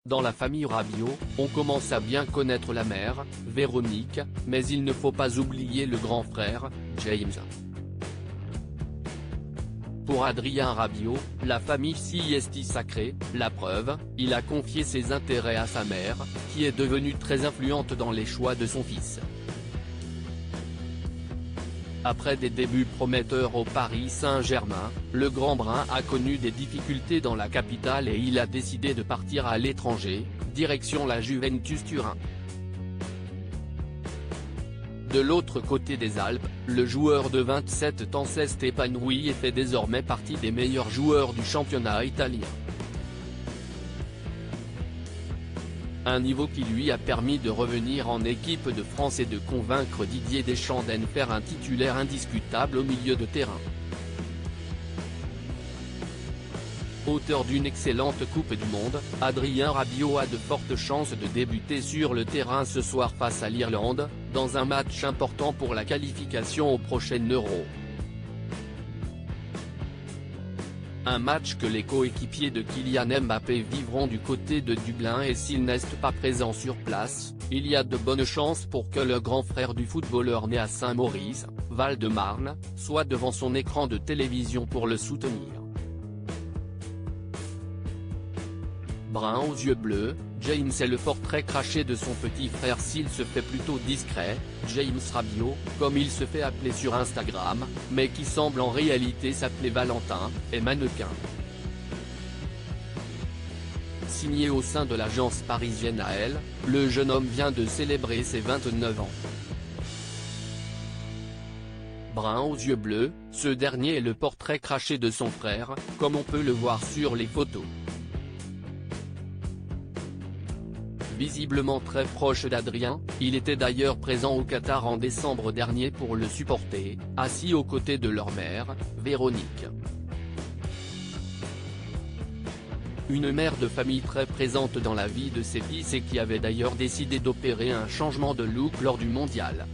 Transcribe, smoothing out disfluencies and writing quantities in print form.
Dans la famille Rabiot, on commence à bien connaître la mère, Véronique, mais il ne faut pas oublier le grand frère, James. Pour Adrien Rabiot, la famille s'y est sacrée, la preuve, il a confié ses intérêts à sa mère, qui est devenue très influente dans les choix de son fils. Après des débuts prometteurs au Paris Saint-Germain, le Grand Brun a connu des difficultés dans la capitale et il a décidé de partir à l'étranger, direction la Juventus Turin. De l'autre côté des Alpes, le joueur de 27 ans s'est épanoui et fait désormais partie des meilleurs joueurs du championnat italien. Un niveau qui lui a permis de revenir en équipe de France et de convaincre Didier Deschamps d'en faire un titulaire indiscutable au milieu de terrain. Auteur d'une excellente Coupe du Monde, Adrien Rabiot a de fortes chances de débuter sur le terrain ce soir face à l'Irlande, dans un match important pour la qualification au prochain Euro. Un match que les coéquipiers de Kylian Mbappé vivront du côté de Dublin et s'il n'est pas présent sur place, il y a de bonnes chances pour que le grand frère du footballeur né à Saint-Maurice, Val-de-Marne, soit devant son écran de télévision pour le soutenir. Brun aux yeux bleus, James est le portrait craché de son petit frère s'il se fait plutôt discret, James Rabiot, comme il se fait appeler sur Instagram, mais qui semble en réalité s'appeler Valentin, est mannequin. Signé au sein de l'agence parisienne AL, le jeune homme vient de célébrer ses 29 ans. Brun aux yeux bleus, ce dernier est le portrait craché de son frère, comme on peut le voir sur les photos. Visiblement très proche d'Adrien, il était d'ailleurs présent au Qatar en décembre dernier pour le supporter, assis aux côtés de leur mère, Véronique. Une mère de famille très présente dans la vie de ses fils et qui avait d'ailleurs décidé d'opérer un changement de look lors du mondial.